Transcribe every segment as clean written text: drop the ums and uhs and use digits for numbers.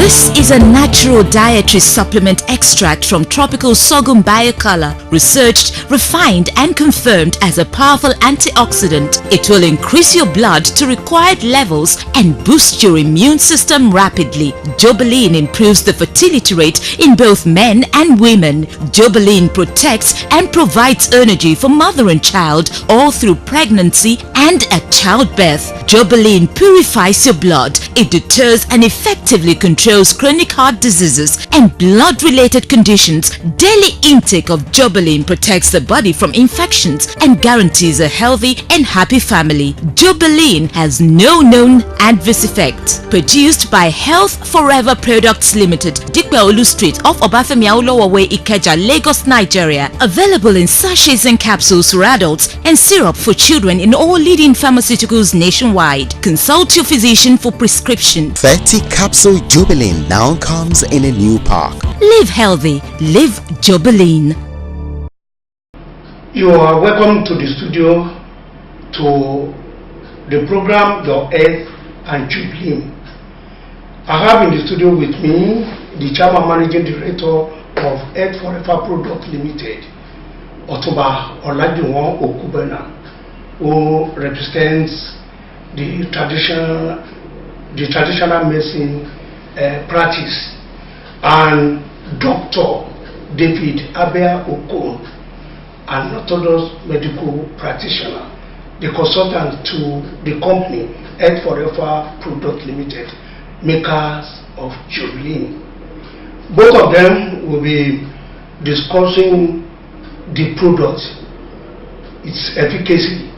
This is a natural dietary supplement extract from tropical sorghum bicolor, researched, refined and confirmed as a powerful antioxidant. It will increase your blood to required levels and boost your immune system rapidly. Jobelyn improves the fertility rate in both men and women. Jobelyn protects and provides energy for mother and child all through pregnancy and at childbirth. Jobelyn purifies your blood. It deters and effectively controls chronic heart diseases and blood-related conditions. Daily intake of Jobelyn protects the body from infections and guarantees a healthy and happy family. Jobelyn has no known adverse effects. Produced by Health.The Products Limited, Dikpeolu Street off Obafemi Awolowo Way, Ikeja, Lagos, Nigeria. Available in sachets and capsules for adults and syrup for children in all leading pharmaceuticals nationwide. Consult your physician for prescription. 30 capsule Jobelyn now comes in a new pack. Live healthy. Live Jobelyn. You are welcome to the studio to the program Your Health and Jobelyn. I have in the studio with me the Chairman Managing Director of health.The Products Limited, Otoba Olajuwon Okubena, who represents the traditional medicine practice, and Dr. David Abia Okon, an orthodox medical practitioner, the consultant to the company health.The Products Limited, makers of Jobelyn. Both of them will be discussing the product, its efficacy,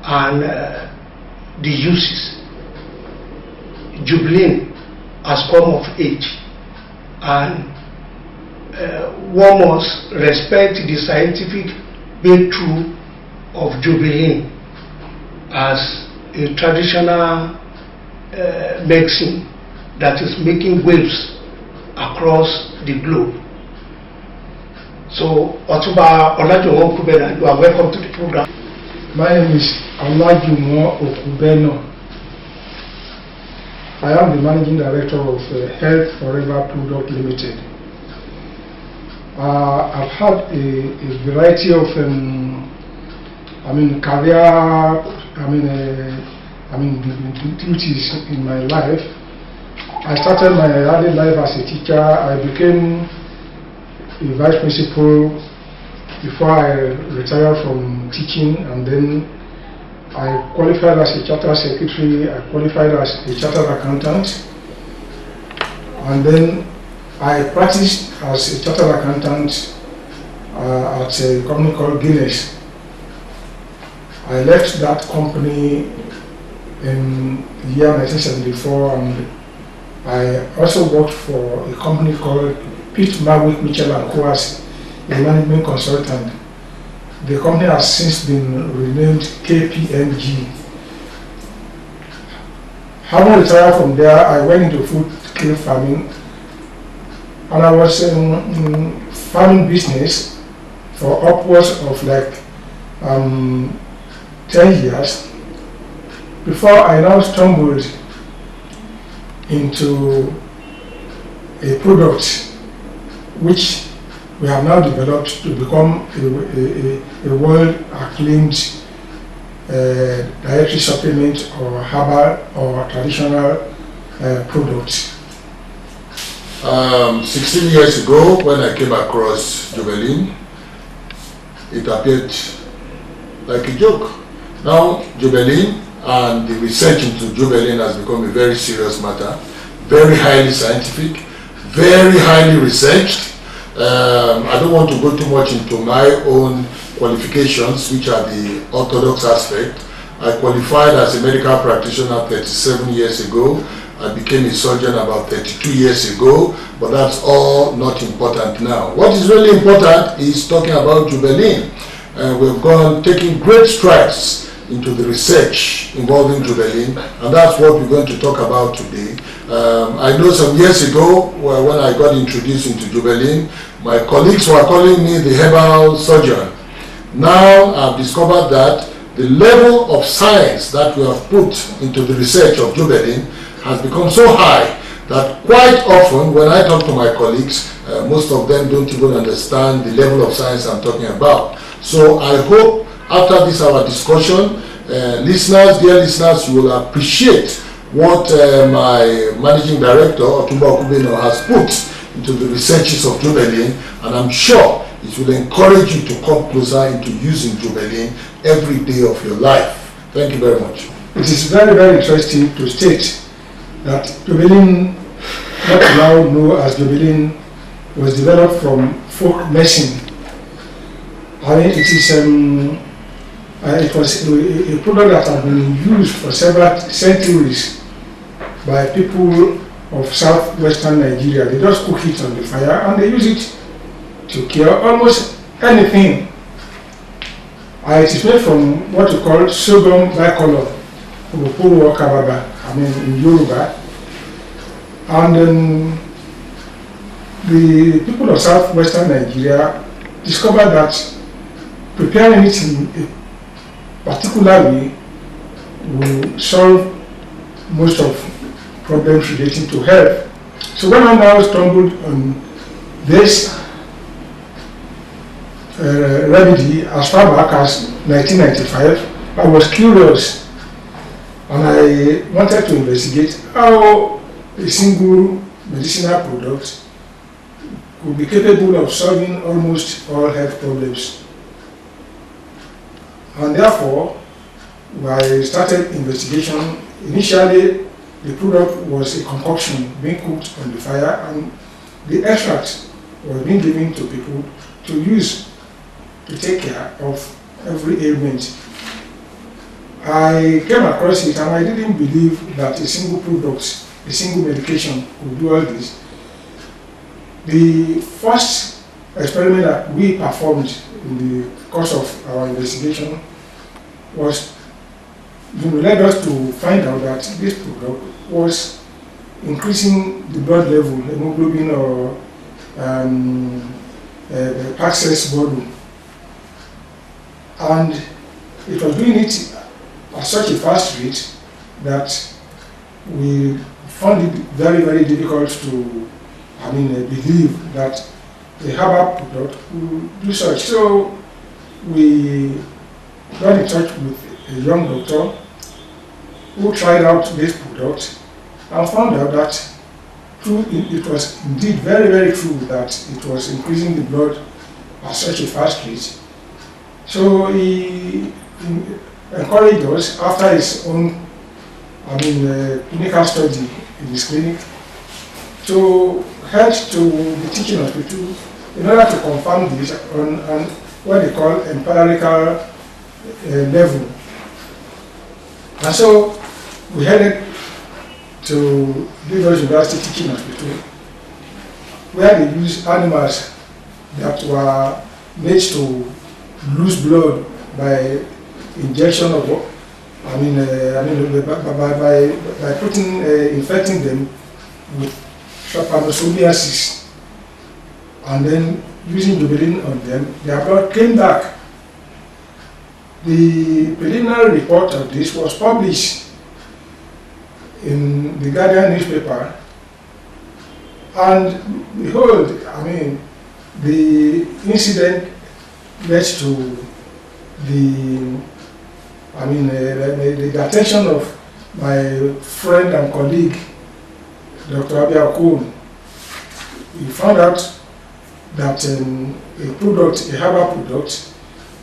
and the uses. Jobelyn has come of age, and one must respect the scientific breakthrough of Jobelyn as a traditional medicine that is making waves across the globe. So, Otuba Olajuwon Okubena, you are welcome to the program. My name is Olajuwon Okubena. I am the Managing Director of Health.The Products Limited. I've had a variety of career, duties in my life. I started my early life as a teacher. I became a vice principal before I retired from teaching, and then I qualified as a chartered secretary. I qualified as a chartered accountant, and then I practiced as a chartered accountant at a company called Guinness. I left that company in the year 1974, and I also worked for a company called Pitt Marwick Mitchell & Co. as a management consultant. The company has since been renamed KPMG. Having retired from there, I went into food scale farming, and I was in farming business for upwards of 10 years before I now stumbled into a product which we have now developed to become a world-acclaimed dietary supplement or herbal or traditional product. 16 years ago, when I came across Jobelyn, it appeared like a joke. Now, Jobelyn and the research into Jobelyn has become a very serious matter, very highly scientific, very highly researched. I don't want to go too much into my own qualifications, which are the orthodox aspect. I qualified as a medical practitioner 37 years ago. I became a surgeon about 32 years ago, but that's all not important now. What is really important is talking about Jobelyn. We've taking great strides into the research involving Jobelyn, and that's what we're going to talk about today. I know some years ago, when I got introduced into Jobelyn, my colleagues were calling me the herbal surgeon. Now I've discovered that the level of science that we have put into the research of Jobelyn has become so high that quite often when I talk to my colleagues, most of them don't even understand the level of science I'm talking about. So I hope after this our discussion, listeners, dear listeners, you will appreciate what my managing director, Otumba Okubeno, has put into the researches of Jobelyn, and I'm sure it will encourage you to come closer into using Jobelyn every day of your life. Thank you very much. It is very, very interesting to state that Jobelyn, what we now know as Jobelyn, was developed from folk medicine. I mean, it was a product that had been used for several centuries by people of southwestern Nigeria. They just cook it on the fire and they use it to cure almost anything. It is made from what we call Sorghum bicolor, in Yoruba. And the people of southwestern Nigeria discovered that preparing it in a particular way will solve most of problems relating to health. So when I now stumbled on this remedy as far back as 1995, I was curious and I wanted to investigate how a single medicinal product could be capable of solving almost all health problems. And therefore, I started investigation. Initially, the product was a concoction being cooked on the fire, and the extract was being given to people to use to take care of every ailment. I came across it and I didn't believe that a single product, a single medication could do all this. The first experiment that we performed in the course of our investigation was led us to find out that this product was increasing the blood level, hemoglobin or access volume. And it was doing it at such a fast rate that we found it very, very difficult to believe that the herbal product would do such. So we got in touch with a young doctor who tried out this product and found out that it was indeed very, very true that it was increasing the blood at such a fast rate. So he encouraged us after his own clinical study in his clinic to head to the teaching hospital in order to confirm this on what they call empirical level. And so we headed to Lagos University Teaching Hospital, where they used animals that were made to lose blood by injection of, by infecting them with trypanosomiasis, and then using Jobelyn on them, their blood came back. The preliminary report of this was published in the Guardian newspaper, and behold, the incident led to the attention of my friend and colleague, Dr. Abiakun. We found out that a herbal product,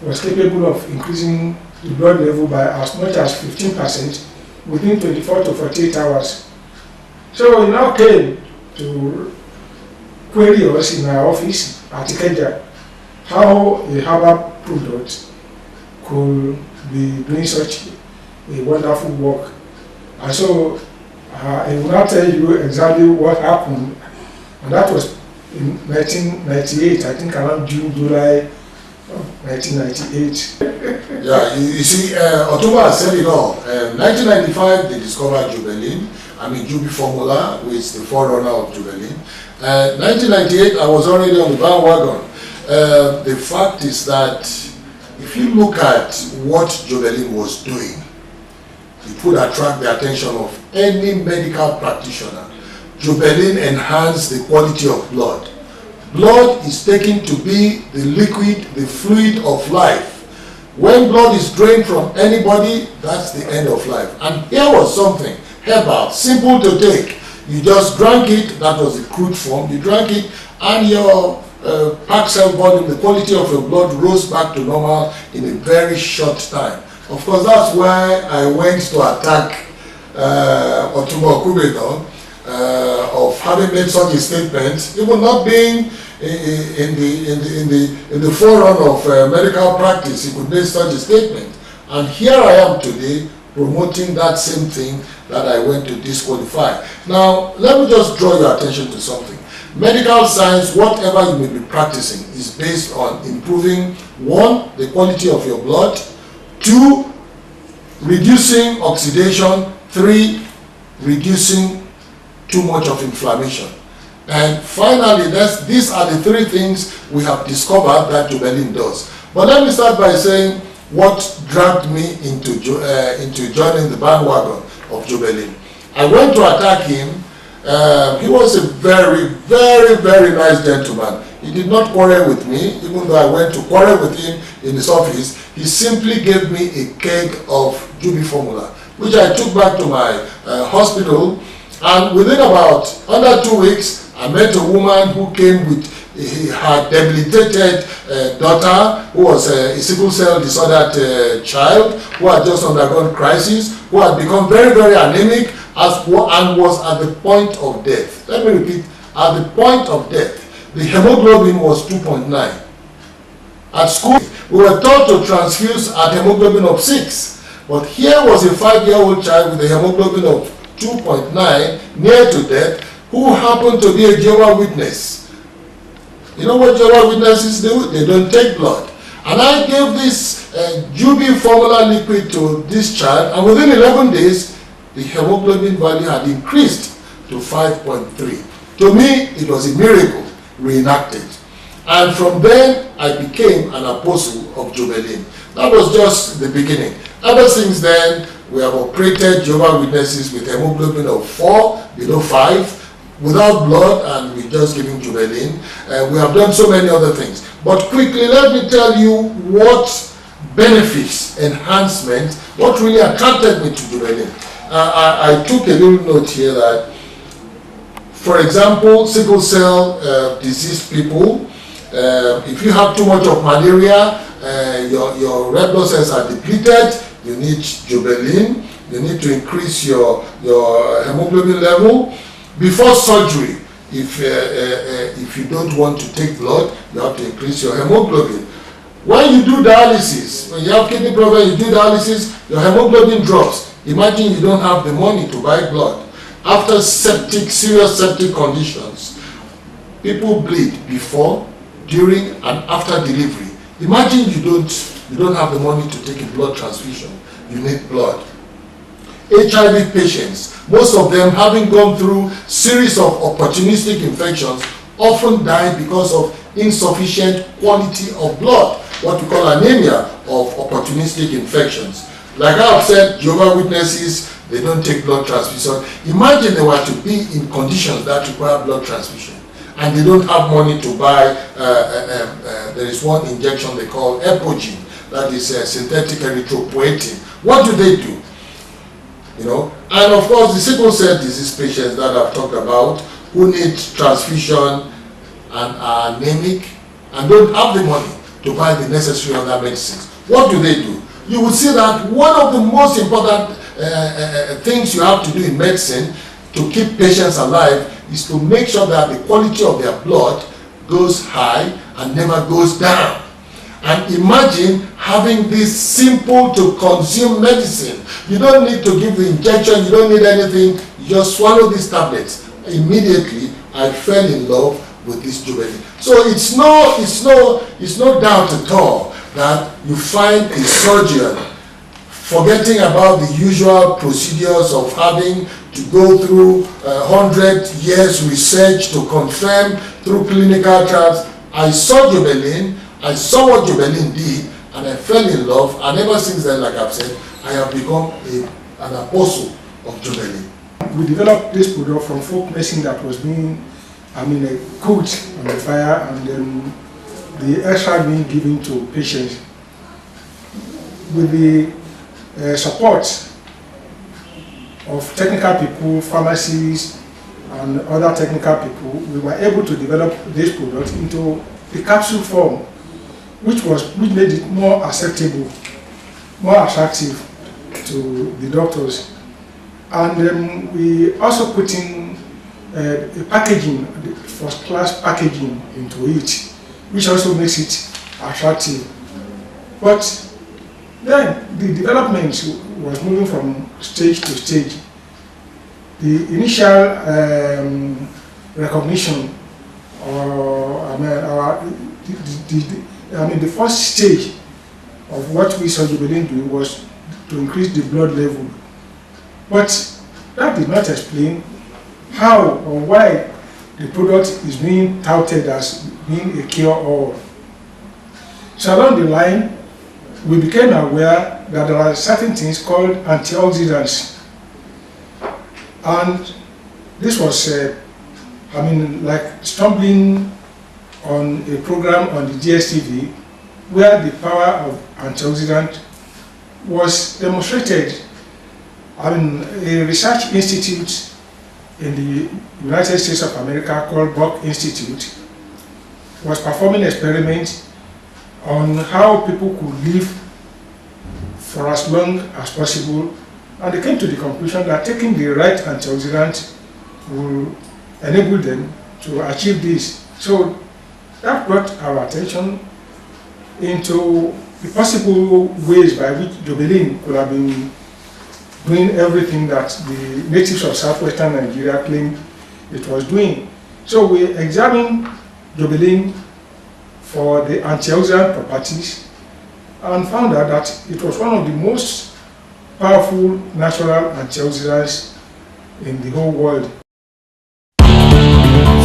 was capable of increasing the blood level by as much as 15% within 24 to 48 hours. So he now came to query us in our office at Ikeja how a herbal product could be doing such a wonderful work. And so I will now tell you exactly what happened, and that was in 1998, I think around June, July 1998. Yeah, you see, Otumba has said it all. 1995, they discovered Jobelyn, Jubi formula, which is the forerunner of Jobelyn. 1998, I was already on the bandwagon. The fact is that if you look at what Jobelyn was doing, it would attract the attention of any medical practitioner. Jobelyn enhanced the quality of blood. Blood is taken to be the liquid, the fluid of life. When blood is drained from anybody, that's the end of life. And here was something herbal, simple to take. You just drank it, that was the crude form, you drank it, and your packed cell volume, the quality of your blood rose back to normal in a very short time. Of course, that's why I went to attack Otumbo Kubedon of having made such a statement, even not being in the forerunner of medical practice. He could make such a statement. And here I am today promoting that same thing that I went to disqualify. Now, let me just draw your attention to something. Medical science, whatever you may be practicing, is based on improving, 1, the quality of your blood, 2, reducing oxidation, 3, reducing too much of inflammation. And finally, these are the 3 things we have discovered that Jobelyn does. But let me start by saying what dragged me into joining the bandwagon of Jobelyn. I went to attack him. He was a very, very, very nice gentleman. He did not quarrel with me, even though I went to quarrel with him in his office. He simply gave me a keg of Jubi formula, which I took back to my hospital. And within about under 2 weeks, I met a woman who came with her debilitated daughter, who was a sickle-cell disordered child, who had just undergone crisis, who had become very, very anemic, and was at the point of death. Let me repeat, at the point of death. The hemoglobin was 2.9. At school, we were taught to transfuse at hemoglobin of 6. But here was a 5-year-old child with a hemoglobin of 2.9, near to death, who happened to be a Jehovah's Witness. You know what Jehovah's Witnesses do? They don't take blood. And I gave this Jubi formula liquid to this child, and within 11 days, the hemoglobin value had increased to 5.3. To me, it was a miracle reenacted. And from then, I became an apostle of Jobelyn. That was just the beginning. Ever since then, we have operated Jehovah's Witnesses with hemoglobin of 4, below 5, without blood, and we're just giving Jobelyn. We have done so many other things. But quickly, let me tell you what benefits, enhancement, what really attracted me to Jobelyn. I took a little note here that, for example, sickle cell disease people, if you have too much of malaria, your red blood cells are depleted, you need Jobelyn, you need to increase your hemoglobin level. Before surgery, if you don't want to take blood, you have to increase your hemoglobin. When you do dialysis, when you have kidney problem, you do dialysis, your hemoglobin drops. Imagine you don't have the money to buy blood. After serious septic conditions, people bleed before, during, and after delivery. Imagine you don't have the money to take a blood transfusion. You need blood. HIV patients, most of them having gone through series of opportunistic infections, often die because of insufficient quality of blood, what we call anemia of opportunistic infections. Like I have said, Jehovah's Witnesses, they don't take blood transfusion. Imagine they were to be in conditions that require blood transfusion, and they don't have money to buy, there is one injection they call Epogen, that is synthetic erythropoietin. What do they do? You know, and of course the sickle cell disease patients that I've talked about, who need transfusion and are anemic and don't have the money to buy the necessary other medicines. What do? You will see that one of the most important things you have to do in medicine to keep patients alive is to make sure that the quality of their blood goes high and never goes down. And imagine having this simple to consume medicine. You don't need to give the injection, you don't need anything, you just swallow these tablets. Immediately, I fell in love with this Jobelyn. So it's no doubt at all that you find a surgeon forgetting about the usual procedures of having to go through 100 years research to confirm through clinical trials. I saw Jobelyn, I saw what Jobelyn did, and I fell in love, and ever since then, like I've said, I have become an apostle of Jobelyn. we developed this product from folk medicine that was being, cooked on the fire, and then the extract being given to patients. With the support of technical people, pharmacists, and other technical people, we were able to develop this product into the capsule form, which made it more acceptable, more attractive to the doctors. And we also put in a packaging, first-class packaging into it, which also makes it attractive. But then the development was moving from stage to stage. The initial recognition, the first stage of what we saw Jobelyn do was to increase the blood level. But that did not explain how or why the product is being touted as being a cure-all. So along the line, we became aware that there are certain things called antioxidants. And this was, like stumbling on a program on the DSTV where the power of antioxidant was demonstrated. A research institute in the United States of America called Buck Institute was performing experiments on how people could live for as long as possible, and they came to the conclusion that taking the right antioxidant will enable them to achieve this. So that brought our attention into the possible ways by which Jobelyn could have been doing everything that the natives of southwestern Nigeria claimed it was doing. So we examined Jobelyn for the antioxidant properties and found out that it was one of the most powerful natural antioxidants in the whole world.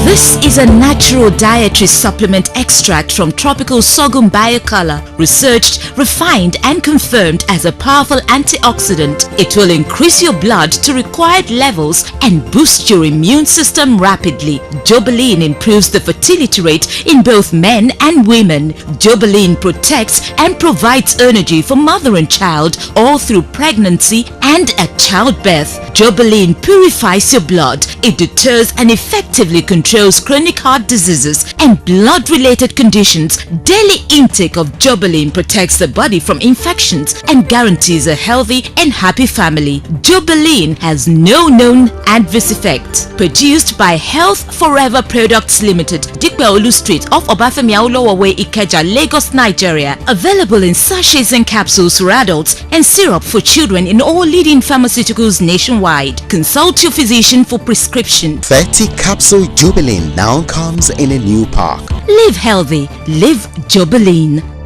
This is a natural dietary supplement extract from tropical sorghum bicolor, researched, refined and confirmed as a powerful antioxidant. It will increase your blood to required levels and boost your immune system rapidly. Jobelyn improves the fertility rate in both men and women. Jobelyn protects and provides energy for mother and child all through pregnancy and at childbirth. Jobelyn purifies your blood. It deters and effectively controls chronic heart diseases and blood-related conditions. Daily intake of Jobelyn protects the body from infections and guarantees a healthy and happy family. Jobelyn has no known adverse effects. Produced by Health.The Products Limited, Dikpeolu Street off Obafemi Awolowo Way, Ikeja, Lagos, Nigeria. Available in sachets and capsules for adults and syrup for children in all leading pharmaceuticals nationwide. Consult your physician for prescription. 30 capsule Jobelyn now comes in a new pack. Live healthy. Live Jobelyn.